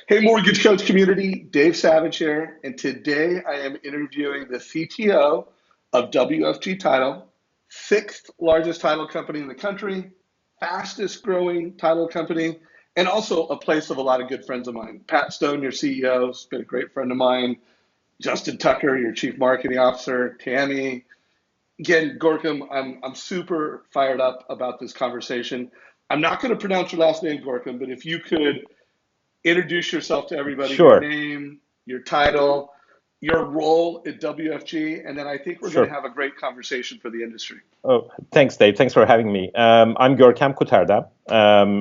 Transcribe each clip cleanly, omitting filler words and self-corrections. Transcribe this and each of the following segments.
Hey, Mortgage Coach community, Dave Savage here, and today I am interviewing the CTO of WFG Title, sixth largest title company in the country, fastest growing title company, and also a place of a lot of good friends of mine. Pat Stone, your CEO, has been a great friend of mine. Justin Tucker, your Chief Marketing Officer. Tammy. Again, Gorkem, I'm super fired up about this conversation. I'm not going to pronounce your last name, Gorkem, but if you could introduce yourself to everybody, your Sure, name, your title, your role at WFG, and then I think we're going to sure. have a great conversation for the industry. Oh, thanks, Dave. Thanks for having me. I'm Gorkem Kuterdem,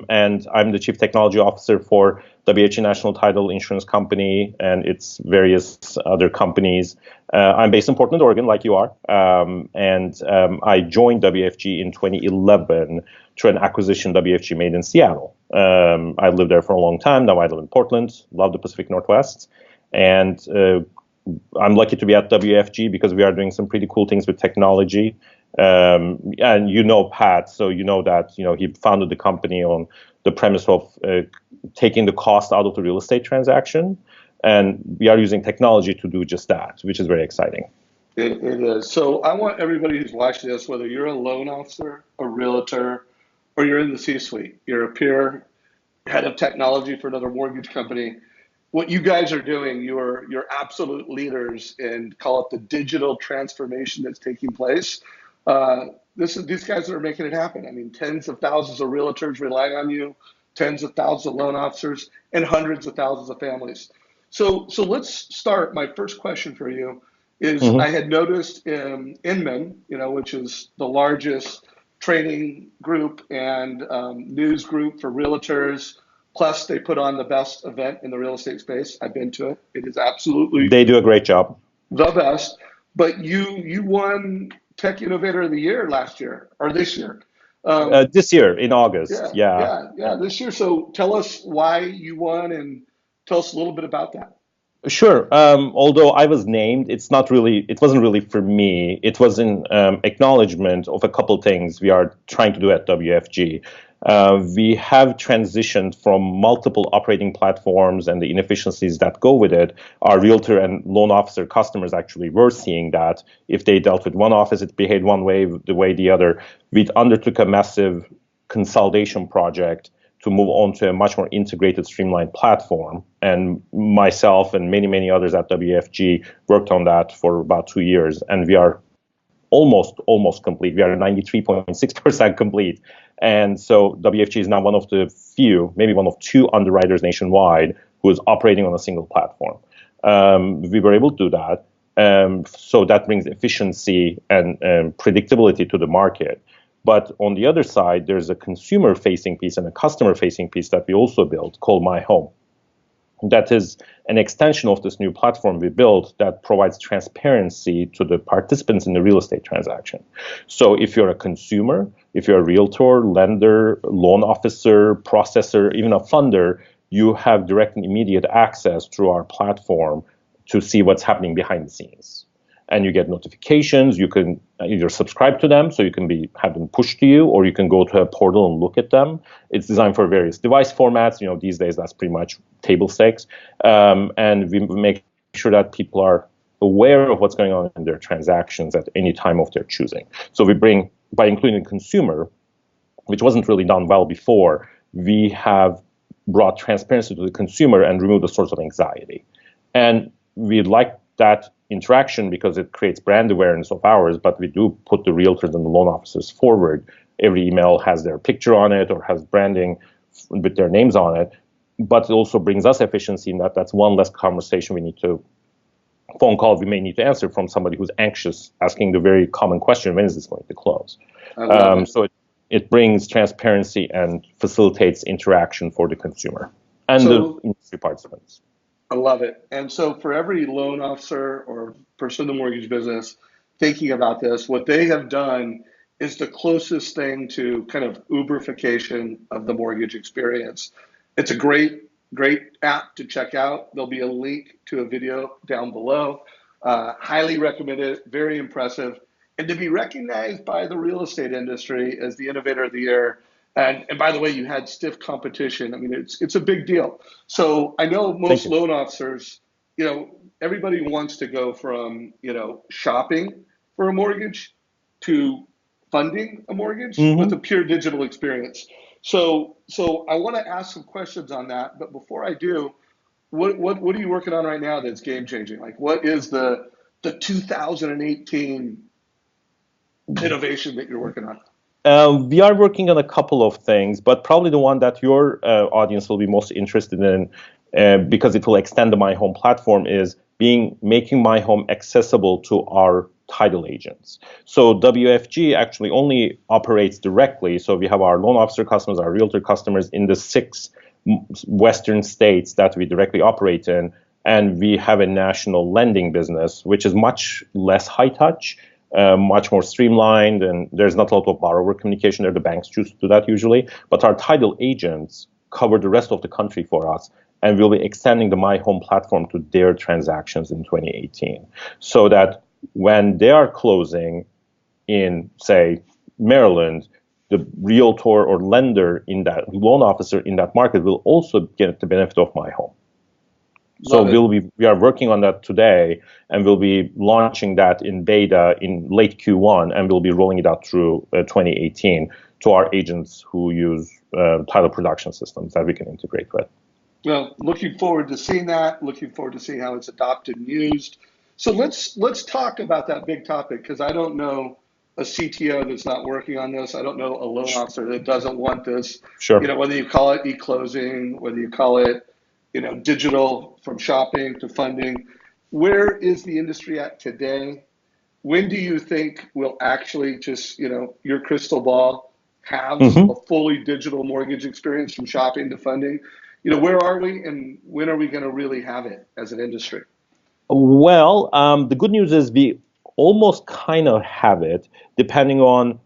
and I'm the Chief Technology Officer for WFG National Title Insurance Company and its various other companies. I'm based in Portland, Oregon, like you are, and I joined WFG in 2011 through an acquisition WFG made in Seattle. I lived there for a long time. Now I live in Portland. Love the Pacific Northwest, and I'm lucky to be at WFG because we are doing some pretty cool things with technology. And you know Pat, so you know that he founded the company on the premise of taking the cost out of the real estate transaction, and we are using technology to do just that, which is very exciting. It is. So I want everybody who's watching this, whether you're a loan officer, a realtor, or you're in the C-suite, you're a peer head of technology for another mortgage company. What you guys are doing, you're absolute leaders in, call it, the digital transformation that's taking place. Uh, these guys are making it happen. I mean, tens of thousands of realtors rely on you, tens of thousands of loan officers, and hundreds of thousands of families. So let's start. My first question for you is: I hmm had noticed in Inman, which is the largest training group and news group for realtors. Plus, they put on the best event in the real estate space. I've been to it. It is absolutely They do a great job. the best. But you won Tech Innovator of the Year last year or this year. Um, This year in August, yeah, yeah. yeah, yeah, this year. So tell us why you won and tell us a little bit about that. Sure. Although I was named, it wasn't really for me. It was in acknowledgement of a couple things we are trying to do at WFG. We have transitioned from multiple operating platforms and the inefficiencies that go with it. Our realtor and loan officer customers actually were seeing that. If they dealt with one office, it behaved one way, the way the other. We undertook a massive consolidation project to move on to a much more integrated, streamlined platform. And myself and many, many others at WFG worked on that for about 2 years, and we are almost complete. We are 93.6% complete. And so WFG is now one of the few, maybe one of two underwriters nationwide who is operating on a single platform. We were able to do that. So that brings efficiency and predictability to the market. But on the other side, there's a consumer facing piece and a customer facing piece that we also built called My Home. That is an extension of this new platform we built that provides transparency to the participants in the real estate transaction. So if you're a consumer, if you're a realtor, lender, loan officer, processor, even a funder, you have direct and immediate access through our platform to see what's happening behind the scenes. And you get notifications. You can either subscribe to them, so you can have them pushed to you, or you can go to a portal and look at them. It's designed for various device formats. These days that's pretty much table stakes. And we make sure that people are aware of what's going on in their transactions at any time of their choosing. So we bring, by including consumer, which wasn't really done well before, we have brought transparency to the consumer and removed the source of anxiety. And we like that interaction because it creates brand awareness of ours, but we do put the realtors and the loan officers forward. Every email has their picture on it or has branding with their names on it, but it also brings us efficiency in that's one less conversation phone call we may need to answer from somebody who's anxious, asking the very common question, when is this going to close? I love it. So it brings transparency and facilitates interaction for the consumer and the So industry participants. I love it. And so for every loan officer or person in the mortgage business thinking about this, what they have done is the closest thing to kind of Uberification of the mortgage experience. It's a great app to check out. There'll be a link to a video down below. Highly recommend it. Very impressive. And to be recognized by the real estate industry as the innovator of the year, And by the way, you had stiff competition. I mean, it's a big deal. So I know Thank most you. loan officers, everybody wants to go from, shopping for a mortgage to funding a mortgage with a Hmm. pure digital experience. So I want to ask some questions on that. But before I do, what are you working on right now that's game changing? Like, what is the 2018 innovation that you're working on? We are working on a couple of things, but probably the one that your audience will be most interested in, because it will extend the My Home platform, is making My Home accessible to our title agents. So WFG actually only operates directly. So we have our loan officer customers, our realtor customers in the 6 Western states that we directly operate in, and we have a national lending business, which is much less high touch, much more streamlined, and there's not a lot of borrower communication there. The banks choose to do that usually, but our title agents cover the rest of the country for us, and we'll be extending the My Home platform to their transactions in 2018, so that when they are closing in, say, Maryland, the realtor or lender in that loan officer in that market will also get the benefit of My Home. So Love it. we are working on that today, and we'll be launching that in beta in late Q1, and we'll be rolling it out through 2018 to our agents who use title production systems that we can integrate with. Well, looking forward to seeing that. Looking forward to seeing how it's adopted and used. So let's talk about that big topic, because I don't know a CTO that's not working on this. I don't know a loan officer that doesn't want this. Sure. Whether you call it e-closing, whether you call it, digital from shopping to funding. Where is the industry at today? When do you think we'll actually just, your crystal ball, have a Hmm. fully digital mortgage experience from shopping to funding? Where are we, and when are we going to really have it as an industry? Well, the good news is we almost kind of have it, depending on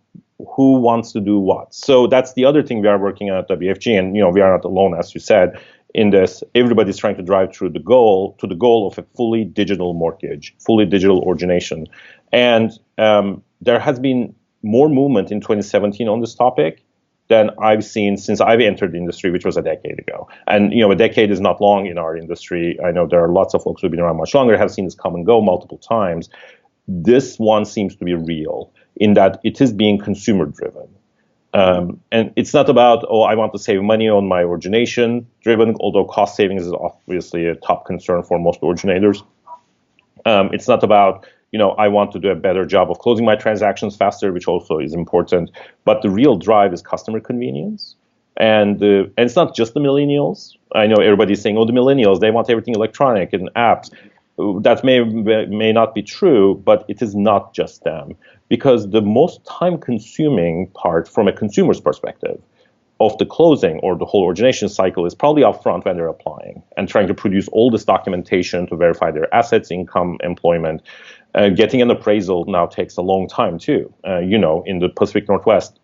who wants to do what. So that's the other thing we are working on at WFG, and we are not alone, as you said, in this. Everybody's trying to drive through the goal of a fully digital mortgage, fully digital origination, and there has been more movement in 2017 on this topic than I've seen since I've entered the industry, which was a decade ago. And a decade is not long in our industry. I know there are lots of folks who've been around much longer, have seen this come and go multiple times. This one seems to be real in that it is being consumer driven. And it's not about, I want to save money on my origination driven, although cost savings is obviously a top concern for most originators. It's not about, I want to do a better job of closing my transactions faster, which also is important. But the real drive is customer convenience. And it's not just the millennials. I know everybody's saying, the millennials, they want everything electronic and apps. That may not be true, but it is not just them. Because the most time consuming part from a consumer's perspective of the closing or the whole origination cycle is probably upfront when they're applying and trying to produce all this documentation to verify their assets, income, employment. Getting an appraisal now takes a long time too. In the Pacific Northwest,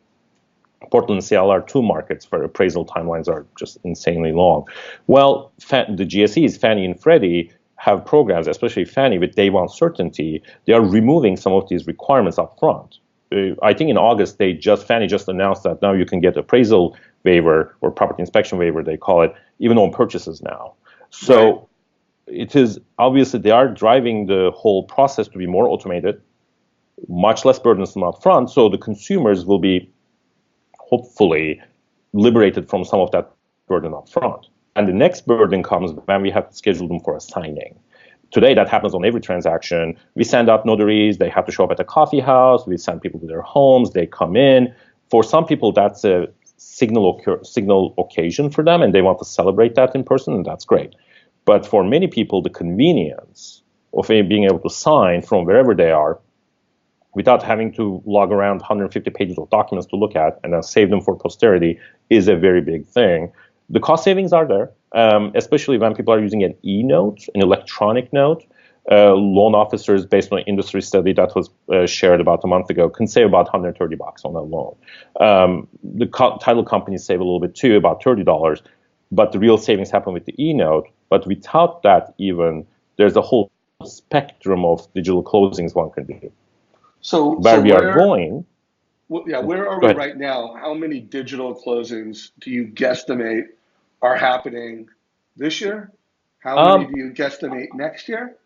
Portland and Seattle are 2 markets where appraisal timelines are just insanely long. Well, the GSEs, Fannie and Freddie, have programs, especially Fannie, with day one certainty. They are removing some of these requirements up front. I think in August, Fannie just announced that now you can get appraisal waiver or property inspection waiver, they call it, even on purchases now. So Right. it is obviously they are driving the whole process to be more automated, much less burdensome up front. So the consumers will be hopefully liberated from some of that burden up front. And the next burden comes when we have to schedule them for a signing. Today, that happens on every transaction. We send out notaries. They have to show up at a coffee house. We send people to their homes. They come in. For some people, that's a signal occasion for them, and they want to celebrate that in person, and that's great. But for many people, the convenience of being able to sign from wherever they are without having to log around 150 pages of documents to look at and then save them for posterity is a very big thing. The cost savings are there, especially when people are using an e-note, an electronic note. Loan officers, based on an industry study that was shared about a month ago, can save about $130 on a loan. The title companies save a little bit too, about $30, but the real savings happen with the e-note. But without that, even there's a whole spectrum of digital closings one can do. So Where we are where going, where are Go we ahead. right now? How many digital closings do you guesstimate are happening this year? How many Um, do you guesstimate next year?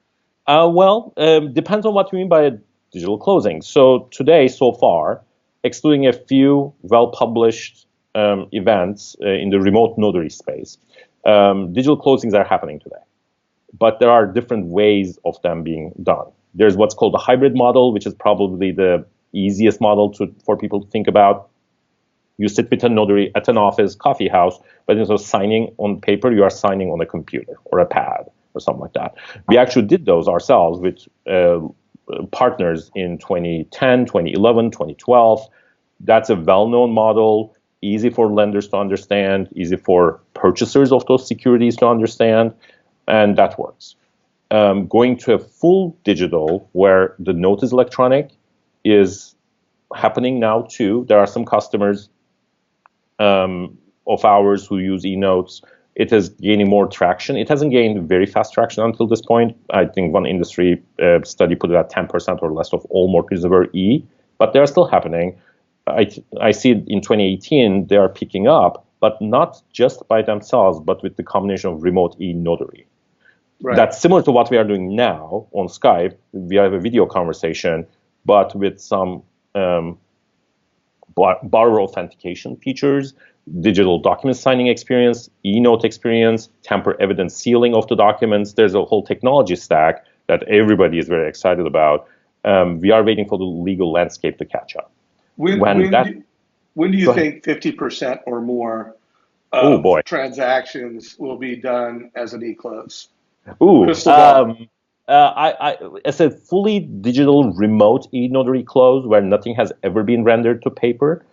Depends on what you mean by a digital closing. So today, so far, excluding a few well-published events in the remote notary space, digital closings are happening today. But there are different ways of them being done. There's what's called the hybrid model, which is probably the easiest model for people to think about. You sit with a notary at an office, coffee house, but instead of signing on paper, you are signing on a computer or a pad or something like that. We actually did those ourselves with partners in 2010, 2011, 2012. That's a well-known model, easy for lenders to understand, easy for purchasers of those securities to understand, and that works. Going to a full digital where the note is electronic is happening now too. There are some customers of ours who use e-notes. It is gaining more traction. It hasn't gained very fast traction until this point. I think one industry study put it at 10% or less of all mortgages were e, but they're still happening. I see it in 2018, they are picking up, but not just by themselves, but with the combination of remote e-notary. Right. That's similar to what we are doing now on Skype. We have a video conversation, but with some borrower authentication features, digital document signing experience, e-note experience, tamper evidence sealing of the documents. There's a whole technology stack that everybody is very excited about. We are waiting for the legal landscape to catch up. When When when that, do, when do you Go ahead. think 50% or more Oh of boy. transactions will be done as an e-close? Ooh. Crystal ball. As a fully digital remote e-notary close where nothing has ever been rendered to paper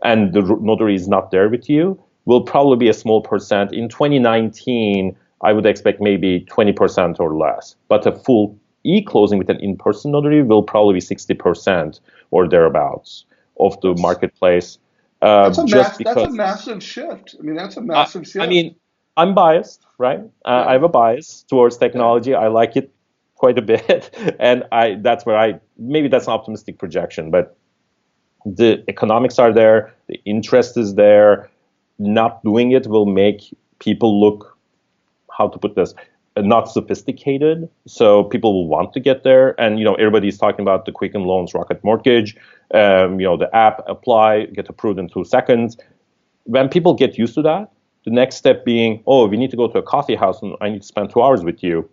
and the notary is not there with you will probably be a small percent. In 2019, I would expect maybe 20% or less. But a full e-closing with an in-person notary will probably be 60% or thereabouts of the That's marketplace. Just that's a because massive shift. I mean, that's a I, massive I shift. mean, I'm biased, right? I Yeah. have a bias towards Yeah. technology. I like it quite a bit, and that's where I maybe that's an optimistic projection, but the economics are there, the interest is there. Not doing it will make people look, how to put this, not sophisticated. So people will want to get there, and everybody's talking about the Quicken Loans Rocket Mortgage. The app apply, get approved in 2 seconds. When people get used to that, the next step being, oh, we need to go to a coffee house and I need to spend 2 hours with you,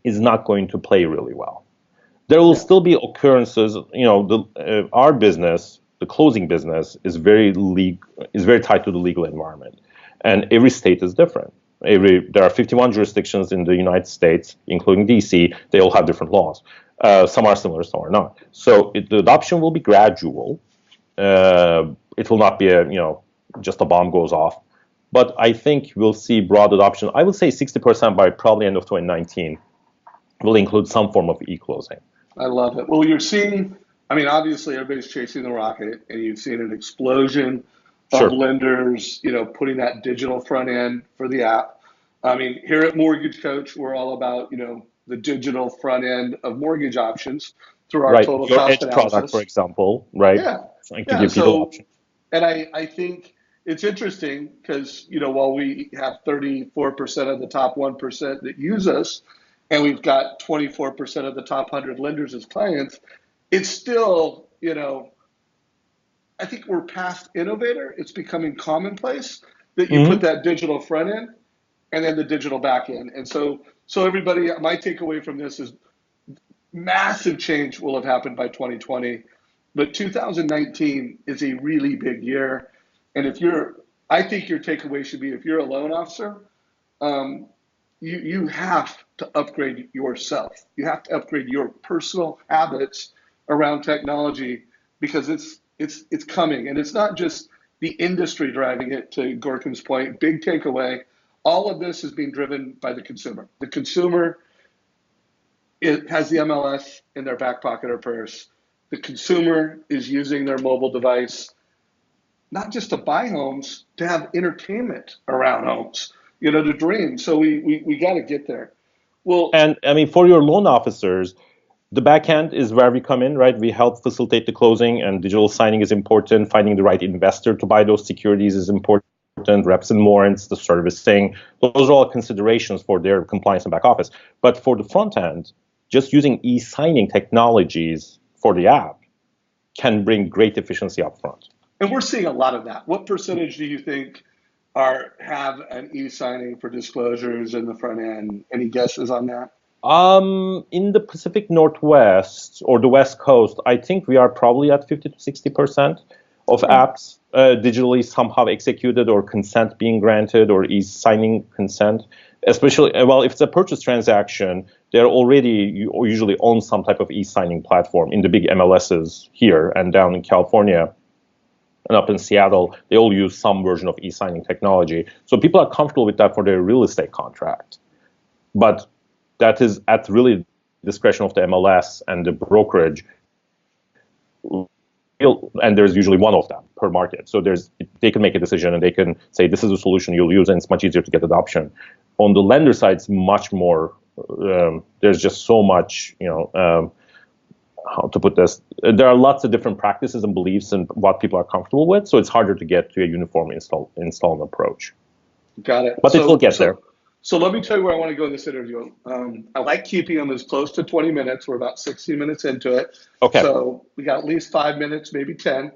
is not going to play really well. There will Yeah. still be occurrences. Our business, the closing business, is very tied to the legal environment, and every state is different. There are 51 jurisdictions in the United States, including DC. They all have different laws. Some are similar, some are not. So the adoption will be gradual. It will not be just a bomb goes off. But I think we'll see broad adoption. I would say 60% by probably end of 2019 will include some form of e-closing. I love it. Well, you're seeing, I mean, obviously everybody's chasing the rocket, and you've seen an explosion of Sure. lenders, putting that digital front end for the app. I mean, here at Mortgage Coach, we're all about, the digital front end of mortgage options through our Right. total Your cost edge product, for analysis. example, right? Yeah. Trying to Yeah. give people So, options. and I think it's interesting because, while we have 34% of the top 1% that use us, and we've got 24% of the top 100 lenders as clients, it's still, I think we're past innovator. It's becoming commonplace that you put Hmm. that digital front end and then the digital back end. And so everybody, my takeaway from this is massive change will have happened by 2020, but 2019 is a really big year. And I think your takeaway should be if you're a loan officer, um, you have to upgrade yourself. You have to upgrade your personal habits around technology because it's coming, and it's not just the industry driving it. To Gorkem's point, big takeaway. All of this is being driven by the consumer. The consumer, it has the MLS in their back pocket or purse. The consumer is using their mobile device not just to buy homes, to have entertainment around homes, to dream. So we got to get there. Well, And I mean, for your loan officers, the back end is where we come in, right? We help facilitate the closing, and digital signing is important. Finding the right investor to buy those securities is important. Reps and warrants, the servicing, those are all considerations for their compliance and back office. But for the front end, just using e-signing technologies for the app can bring great efficiency up front. And we're seeing a lot of that. What percentage do you think have an e-signing for disclosures in the front end? Any guesses on that? In the Pacific Northwest or the West Coast, I think we are probably at 50 to 60% of apps digitally somehow executed, or consent being granted, or e-signing consent. Especially, well, if it's a purchase transaction, they're already usually on some type of e-signing platform in the big MLSs here and down in California. And up in Seattle, they all use some version of e-signing technology. So people are comfortable with that for their real estate contract. But that is at really discretion of the MLS and the brokerage. And there's usually one of them per market. So they can make a decision and they can say, this is a solution you'll use, and it's much easier to get adoption. On the lender side, it's much more, there's just so much, how to put this, there are lots of different practices and beliefs and what people are comfortable with. So it's harder to get to a uniform install approach. Got it. But it will get there. So let me tell you where I want to go in this interview. I like keeping them as close to 20 minutes. We're about 16 minutes into it. Okay. So we got at least 5 minutes, maybe 10.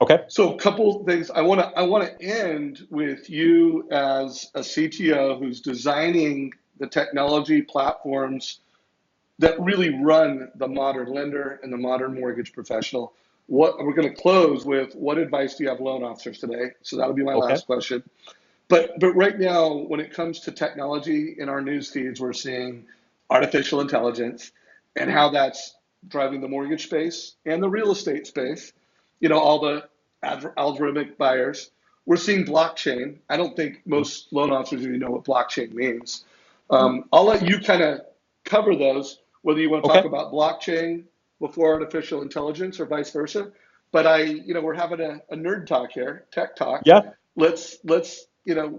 Okay. So a couple things. I want to end with you as a CTO who's designing the technology platforms that really run the modern lender and the modern mortgage professional. We're going to close with, what advice do you have loan officers today? So that'll be my last question. But right now, when it comes to technology in our news feeds, we're seeing artificial intelligence and how that's driving the mortgage space and the real estate space. All the algorithmic buyers. We're seeing blockchain. I don't think most loan officers even know what blockchain means. I'll let you kind of cover those, whether you want to talk about blockchain before artificial intelligence or vice versa. But we're having a nerd talk here, tech talk. Yeah. Let's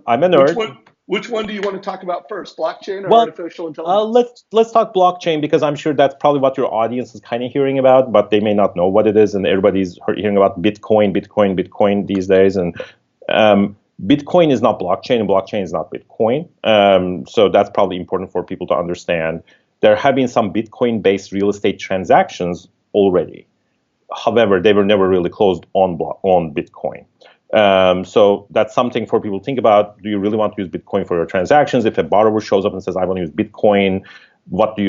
I'm a nerd. Which one do you want to talk about first, blockchain or artificial intelligence? Let's talk blockchain, because I'm sure that's probably what your audience is kind of hearing about, but they may not know what it is, and everybody's hearing about Bitcoin these days. And Bitcoin is not blockchain, and blockchain is not Bitcoin. So that's probably important for people to understand. There have been some Bitcoin-based real estate transactions already. However, they were never really closed on Bitcoin. So that's something for people to think about. Do you really want to use Bitcoin for your transactions? If a borrower shows up and says, I want to use Bitcoin, what do?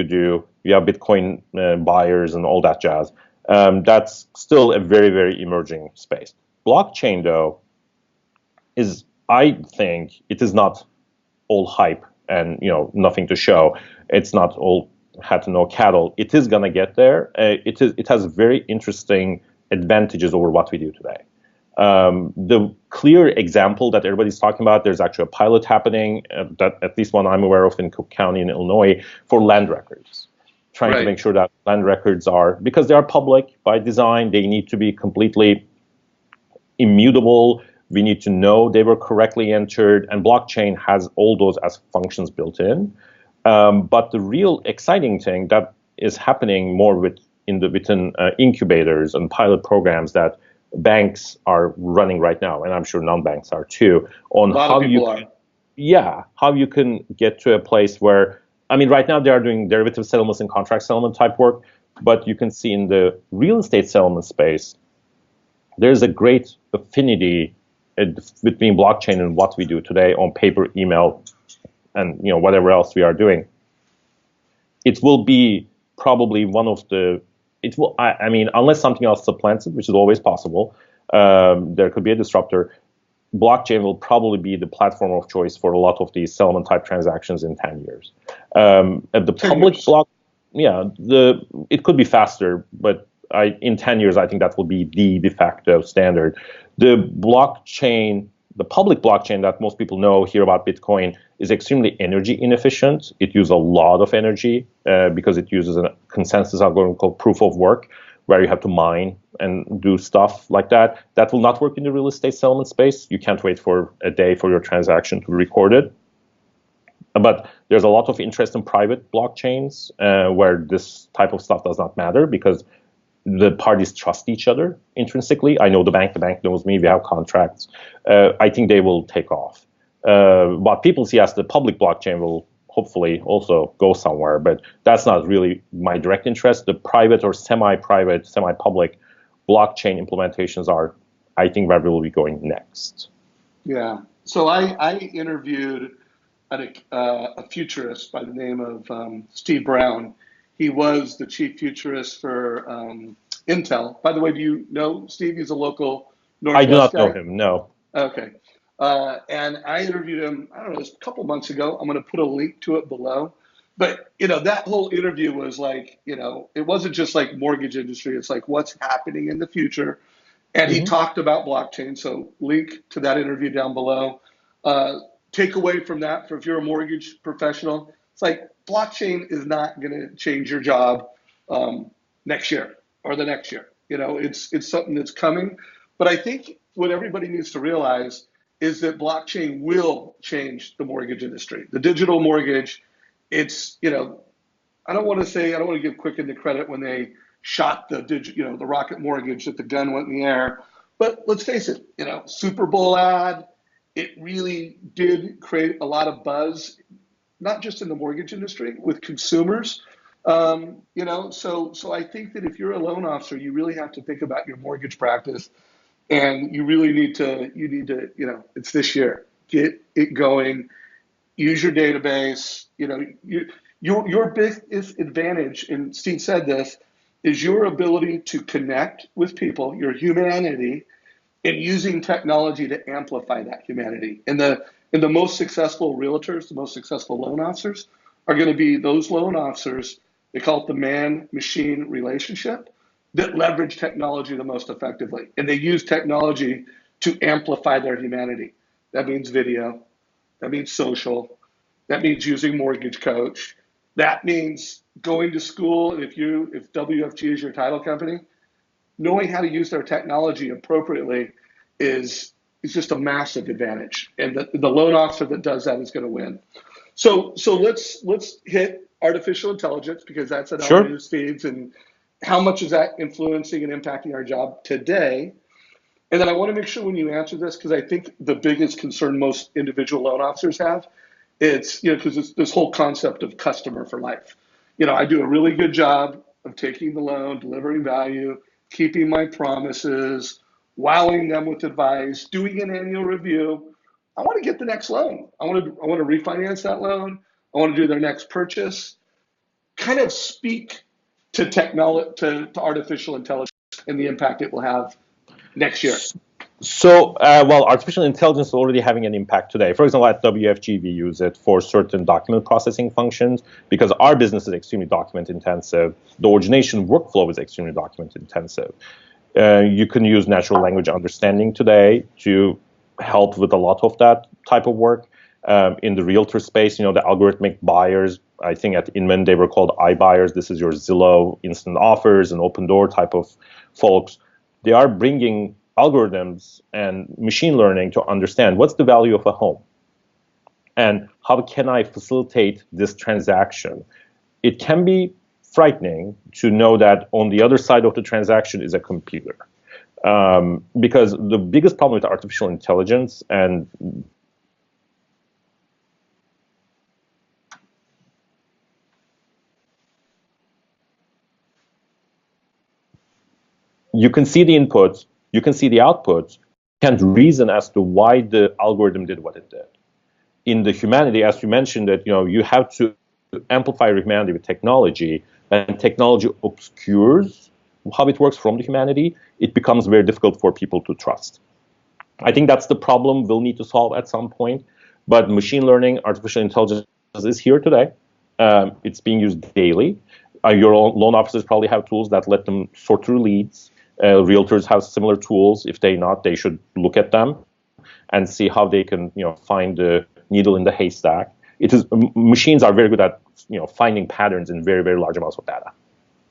You have Bitcoin buyers and all that jazz. That's still a very, very emerging space. Blockchain, though, I think it is not all hype and nothing to show. It's not all hat and no cattle. It is going to get there. It has very interesting advantages over what we do today. The clear example that everybody's talking about, there's actually a pilot happening, that at least one I'm aware of in Cook County in Illinois, for land records. Trying to make sure that land records because they are public by design, they need to be completely immutable. We need to know they were correctly entered, and blockchain has all those as functions built in. But the real exciting thing that is happening more within incubators and pilot programs that banks are running right now, and I'm sure non-banks are too, on how you can get to a place where, right now they are doing derivative settlements and contract settlement type work, but you can see in the real estate settlement space, there's a great affinity between blockchain and what we do today on paper, email, and whatever else we are doing. It will be probably one of the unless something else supplants it, which is always possible, there could be a disruptor. Blockchain will probably be the platform of choice for a lot of these settlement type transactions in 10 years. The public block, it could be faster, but in 10 years, I think that will be the de facto standard. The public blockchain that most people hear about Bitcoin, is extremely energy inefficient. It uses a lot of energy because it uses a consensus algorithm called proof of work, where you have to mine and do stuff like that. That will not work in the real estate settlement space. You can't wait for a day for your transaction to be recorded. But there's a lot of interest in private blockchains where this type of stuff does not matter because the parties trust each other intrinsically. I know the bank knows me, we have contracts. I think they will take off. What people see as the public blockchain will hopefully also go somewhere, but that's not really my direct interest. The private or semi-private, semi-public blockchain implementations are, I think, where we will be going next. Yeah. So I interviewed a futurist by the name of Steve Brown. He was the chief futurist for Intel. By the way, do you know Steve? He's a local I do Northwest not know guy. him, no. Okay. And I interviewed him, I don't know, a couple months ago. I'm going to put a link to it below. But, that whole interview was like, it wasn't just like mortgage industry. It's like what's happening in the future. And he talked about blockchain. So link to that interview down below. Take away from that for if you're a mortgage professional, it's like blockchain is not going to change your job next year or the next year. It's something that's coming. But I think what everybody needs to realize is that blockchain will change the mortgage industry. The digital mortgage, it's, I don't want to give Quicken the credit when they shot the rocket mortgage that the gun went in the air. But let's face it, Super Bowl ad, it really did create a lot of buzz, not just in the mortgage industry, with consumers. So I think that if you're a loan officer, you really have to think about your mortgage practice, and you really need to, it's this year, get it going, use your database. Your biggest advantage, and Steve said this, is your ability to connect with people, your humanity, and using technology to amplify that humanity. And the most successful realtors, the most successful loan officers are going to be those loan officers, they call it the man-machine relationship, that leverage technology the most effectively. And they use technology to amplify their humanity. That means video, that means social, that means using Mortgage Coach, that means going to school. If WFG is your title company, knowing how to use their technology appropriately is just a massive advantage. And the loan officer that does that is going to win. So let's hit artificial intelligence, because that's in our Sure. news feeds, and how much is that influencing and impacting our job today? And then I want to make sure when you answer this, because I think the biggest concern most individual loan officers have, it's, because it's this whole concept of customer for life. I do a really good job of taking the loan, delivering value, keeping my promises, wowing them with advice, doing an annual review. I want to get the next loan. I want to refinance that loan. I want to do their next purchase. Kind of speak to technology, to artificial intelligence, and the impact it will have next year. So, artificial intelligence is already having an impact today. For example, at WFG, we use it for certain document processing functions because our business is extremely document intensive. The origination workflow is extremely document intensive. You can use natural language understanding today to help with a lot of that type of work. In the realtor space, the algorithmic buyers, I think at Inman they were called iBuyers. This is your Zillow, Instant Offers, and Open Door type of folks. They are bringing algorithms and machine learning to understand what's the value of a home and how can I facilitate this transaction. It can be frightening to know that on the other side of the transaction is a computer. Because the biggest problem with artificial intelligence, and you can see the inputs, you can see the outputs, you can't reason as to why the algorithm did what it did. In the humanity, as you mentioned, that you have to amplify humanity with technology, and technology obscures how it works from the humanity. It becomes very difficult for people to trust. I think that's the problem we'll need to solve at some point. But machine learning, artificial intelligence is here today. It's being used daily. Your loan officers probably have tools that let them sort through leads. Realtors have similar tools. If they not, they should look at them and see how they can, find the needle in the haystack. Machines are very good at, finding patterns in very, very large amounts of data.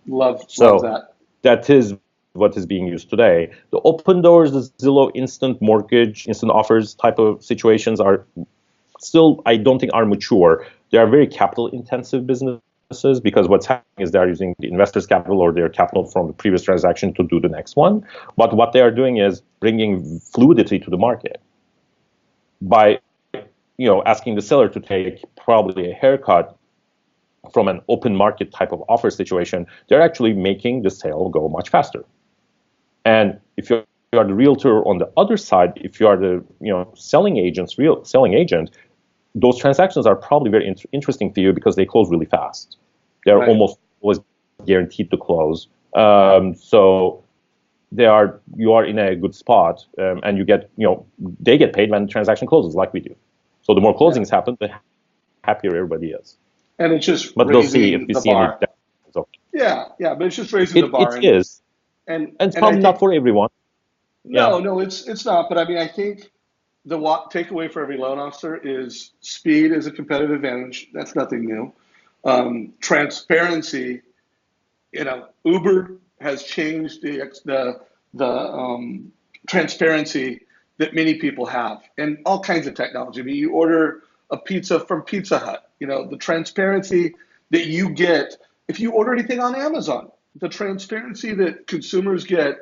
Love that. That is what is being used today. The open doors, the Zillow instant mortgage, instant offers type of situations are still, I don't think are mature. They are very capital intensive businesses because what's happening is they're using the investors' capital or their capital from the previous transaction to do the next one. But what they are doing is bringing fluidity to the market by asking the seller to take probably a haircut from an open market type of offer situation. They're actually making the sale go much faster. And if you are the realtor on the other side, if you are the selling agent, those transactions are probably very interesting for you because they close really fast. They're Right. almost always guaranteed to close. So you are in a good spot, and they get paid when the transaction closes, like we do. So the more closings happen, the happier everybody is. And it's just But we'll see if raising we the see any. bar. Yeah, but it's just raising the bar. It is. And And it's I probably think not for everyone. Yeah. no, it's not. But I mean, I think the takeaway for every loan officer is speed is a competitive advantage. That's nothing new. Transparency. Uber has changed the transparency that many people have, and all kinds of technology. I mean, you order a pizza from Pizza Hut. The transparency that you get if you order anything on Amazon, the transparency that consumers get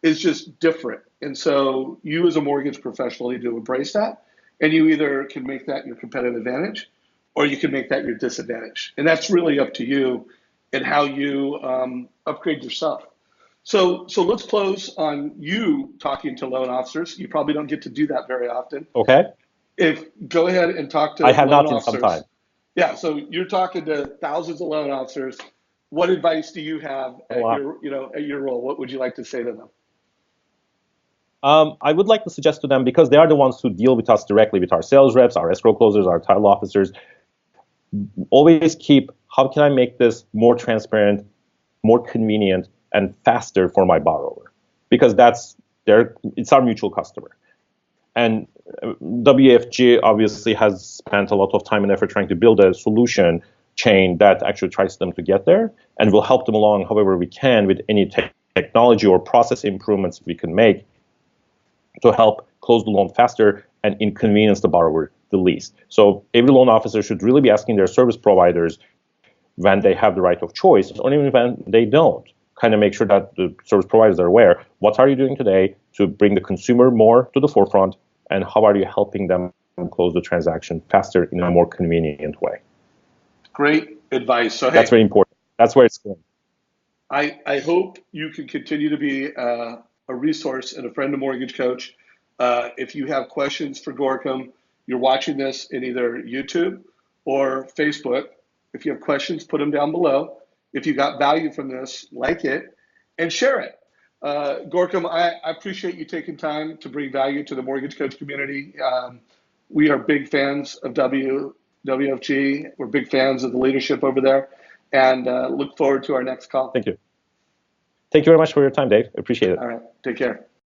is just different. And so you as a mortgage professional need to embrace that. And you either can make that your competitive advantage or you can make that your disadvantage. And that's really up to you and how you upgrade yourself. So let's close on you talking to loan officers. You probably don't get to do that very often. Okay. Go ahead and talk to I have loan not in some officers. time. Yeah, so you're talking to thousands of loan officers. What advice do you have at your role? What would you like to say to them? I would like to suggest to them, because they are the ones who deal with us directly, with our sales reps, our escrow closers, our title officers, always keep, how can I make this more transparent, more convenient, and faster for my borrower? Because it's our mutual customer. And WFG obviously has spent a lot of time and effort trying to build a solution chain that actually tries them to get there, and will help them along however we can with any technology or process improvements we can make to help close the loan faster and inconvenience the borrower the least. So every loan officer should really be asking their service providers, when they have the right of choice, or even when they don't, kind of make sure that the service providers are aware, what are you doing today to bring the consumer more to the forefront, and how are you helping them close the transaction faster in a more convenient way? Great advice. So that's very important. That's where it's going. I hope you can continue to be a resource and a friend of Mortgage Coach. If you have questions for Gorkem, you're watching this in either YouTube or Facebook. If you have questions, put them down below. If you got value from this, like it and share it. Gorkem, I appreciate you taking time to bring value to the Mortgage Coach community. We are big fans of WFG. We're big fans of the leadership over there, and look forward to our next call. Thank you. Thank you very much for your time, Dave. Appreciate it. All right. Take care.